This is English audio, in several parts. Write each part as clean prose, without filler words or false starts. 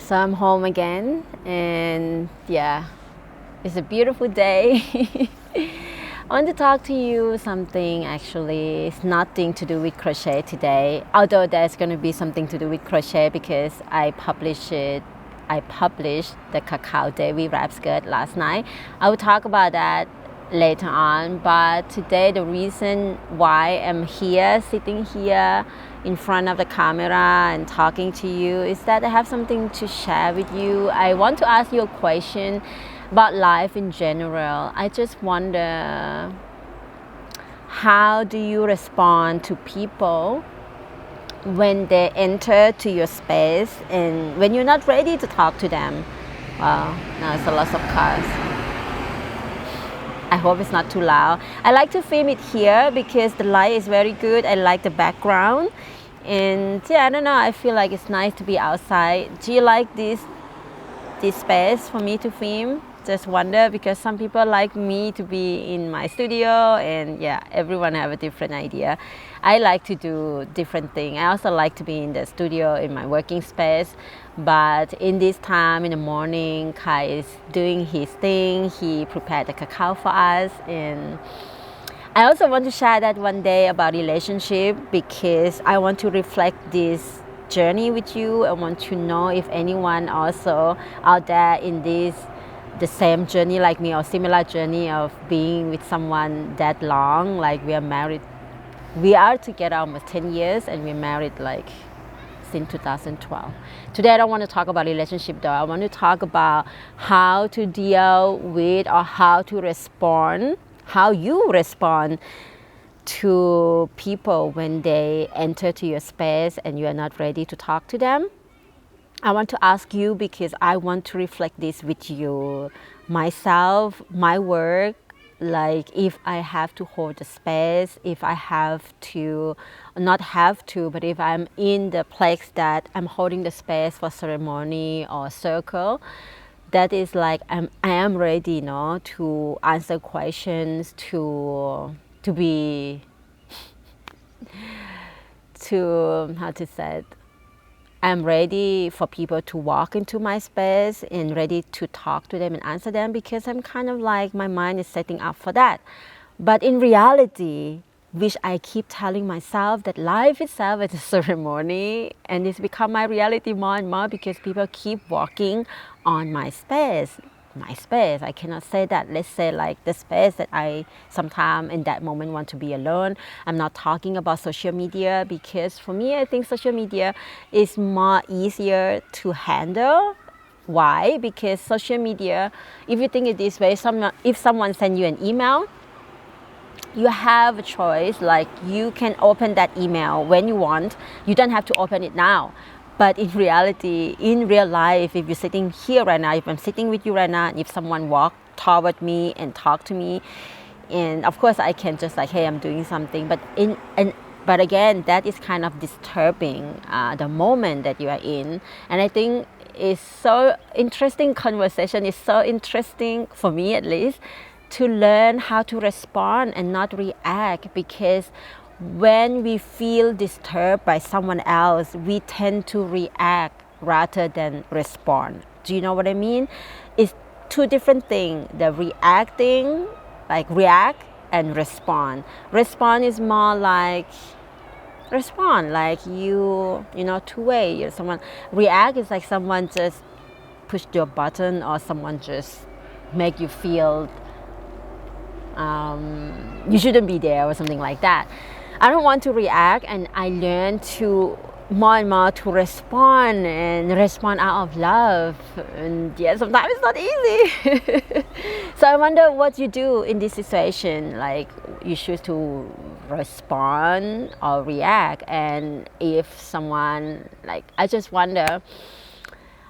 So I'm home again, and yeah, it's a beautiful day. I want to talk to you something. Actually, it's nothing to do with crochet today, although there's going to be something to do with crochet because I published the Cacao Devi wrap skirt last night. I will talk about that later on, but today the reason why I'm here, sitting here in front of the camera and talking to you, is that I have something to share with you. I want to ask you a question about life in general. I just wonder, how do you respond to people when they enter to your space and when you're not ready to talk to them? Wow, now it's a lot of cars. I hope it's not too loud. I like to film it here because the light is very good. I like the background. And yeah, I don't know, I feel like it's nice to be outside. Do you like this space for me to film? Just wonder, because some people like me to be in my studio, and yeah, everyone have a different idea. I like to do different things. I also like to be in the studio in my working space, but in this time in the morning, Kai is doing his thing. He prepared the cacao for us, and I also want to share that one day about relationship because I want to reflect this journey with you. I want to know if anyone also out there in this the same journey like me, or similar journey of being with someone that long. Like, we are married, we are together almost 10 years, and we're married like since 2012. Today I don't want to talk about relationship though. I want to talk about how to deal with, or how to respond, how you respond to people when they enter to your space and you are not ready to talk to them. I want to ask you because I want to reflect this with you, myself, my work. Like, if I have to hold the space, if I have to, not have to, but if I'm in the place that I'm holding the space for ceremony or circle, that is like I am ready, to answer questions, to be, to, how to say it, I'm ready for people to walk into my space and ready to talk to them and answer them, because I'm kind of like, my mind is setting up for that. But in reality, which I keep telling myself, that life itself is a ceremony, and it's become my reality more and more because people keep walking on my space. I cannot say that. Let's say like the space that I sometimes in that moment want to be alone. I'm not talking about social media, because for me, I think social media is more easier to handle. Why? Because social media, if you think it this way, if someone sends you an email, you have a choice. Like, you can open that email when you want. You don't have to open it now. But in reality, in real life, if you're sitting here right now, if I'm sitting with you right now, and if someone walk toward me and talk to me, and of course I can just like, hey, I'm doing something. But again, that is kind of disturbing the moment that you are in. And I think it's so interesting conversation. It's so interesting for me, at least, to learn how to respond and not react, because when we feel disturbed by someone else, we tend to react rather than respond. Do you know what I mean? It's two different things. The reacting, like react, and respond. Respond is more like two-way. Someone react is like someone just push your button, or someone just make you feel you shouldn't be there, or something like that. I don't want to react, and I learn to more and more to respond, and respond out of love. And yeah, sometimes it's not easy. So I wonder what you do in this situation. Like, you choose to respond or react. And if someone, like, I just wonder,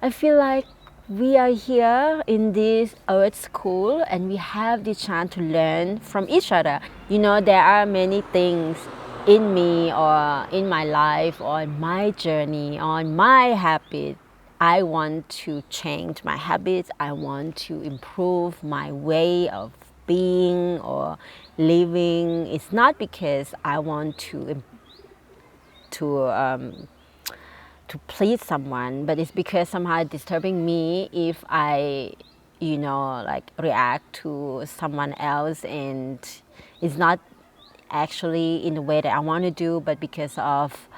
I feel like we are here in this earth school, and we have the chance to learn from each other. There are many things in me, or in my life, or in my journey, on my habit. I want to change my habits. I want to improve my way of being or living. It's not because I want to to please someone, but it's because somehow it's disturbing me if I, you know, like react to someone else and it's not actually in the way that I want to do, but because of,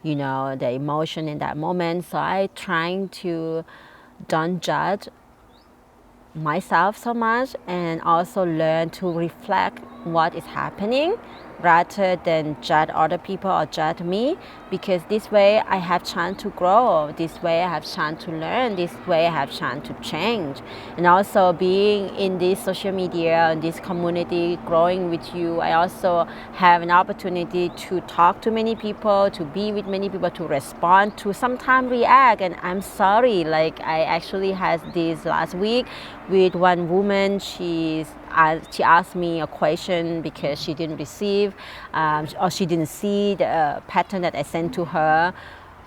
you know, the emotion in that moment. So I trying to don't judge myself so much, and also learn to reflect what is happening rather than judge other people or judge me, because this way I have chance to grow, this way I have chance to learn, this way I have chance to change. And also being in this social media and this community, growing with you, I also have an opportunity to talk to many people, to be with many people, to respond, to sometimes react. And I'm sorry, like I actually had this last week with one woman. She asked me a question because she didn't receive or she didn't see the pattern that I sent to her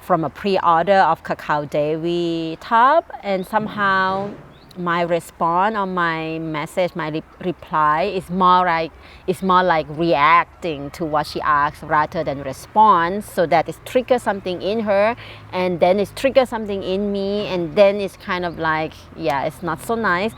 from a pre-order of Cacao Devi top, and somehow my response or my message, my reply is more like reacting to what she asked rather than respond. So that it triggers something in her, and then it triggers something in me, and then it's kind of like, yeah, it's not so nice.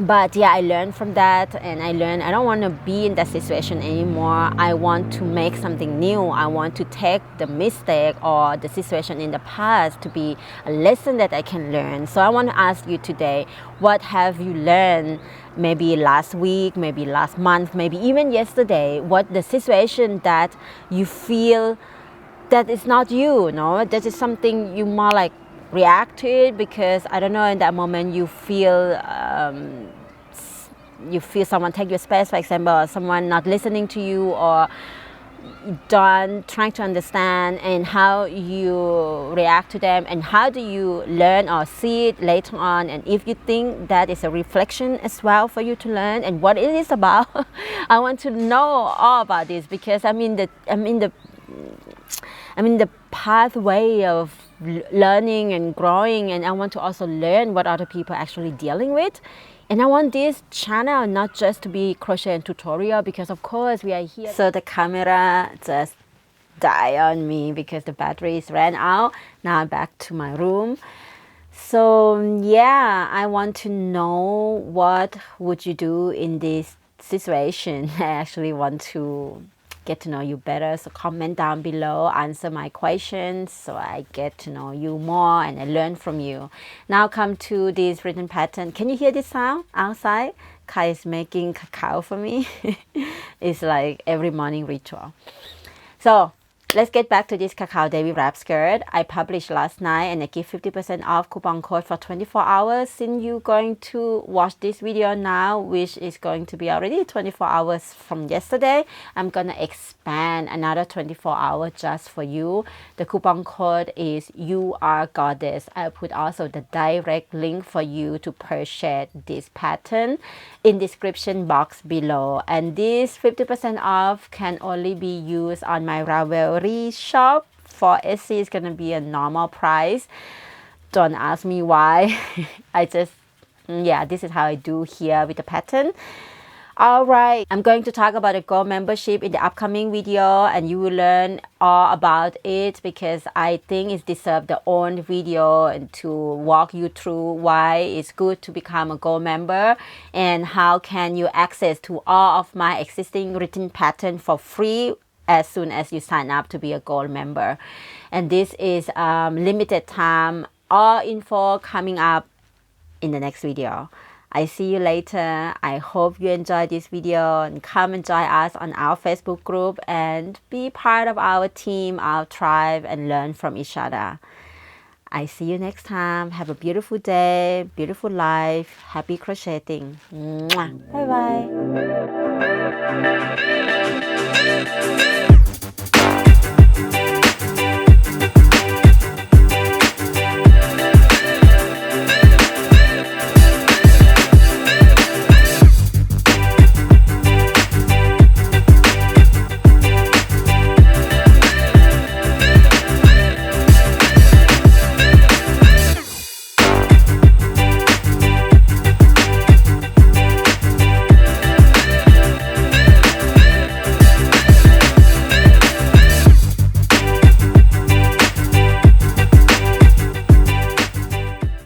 But yeah, I learned from that, and I don't want to be in that situation anymore. I want to make something new. I want to take the mistake or the situation in the past to be a lesson that I can learn. So I want to ask you today, what have you learned maybe last week, maybe last month, maybe even yesterday? What the situation that you feel that is not you, no? That is something you more like react to it because, I don't know, in that moment you feel someone take your space, for example, or someone not listening to you, or done trying to understand, and how you react to them, and how do you learn or see it later on, and if you think that is a reflection as well for you to learn, and what it is about. I want to know all about this because I'm in the pathway of learning and growing, and I want to also learn what other people are actually dealing with. And I want this channel not just to be crochet and tutorial, because of course we are here. So the camera just died on me because the batteries ran out. Now I'm back to my room. So yeah, I want to know, what would you do in this situation? I actually want to get to know you better. So comment down below, answer my questions so I get to know you more and I learn from you. Now come to this written pattern. Can you hear this sound outside? Kai is making cacao for me. It's like every morning ritual. So let's get back to this Cacao Devi wrap skirt. I published last night, and I give 50% off coupon code for 24 hours. Since you're going to watch this video now, which is going to be already 24 hours from yesterday, I'm going to expand another 24 hours just for you. The coupon code is You Are Goddess. I'll put also the direct link for you to purchase this pattern in description box below. And this 50% off can only be used on my Ravelry shop. For Etsy, it's gonna be a normal price. Don't ask me why. I just, yeah, this is how I do here with the pattern. All right, I'm going to talk about the Gold membership in the upcoming video, and you will learn all about it because I think it deserves the own video, and to walk you through why it's good to become a Gold member and how can you access to all of my existing written pattern for free as soon as you sign up to be a Gold member. And this is limited time. All info coming up in the next video. I see you later. I hope you enjoyed this video, and come and join us on our Facebook group and be part of our team, our tribe, and learn from each other. I see you next time. Have a beautiful day, beautiful life. Happy crocheting. Bye bye.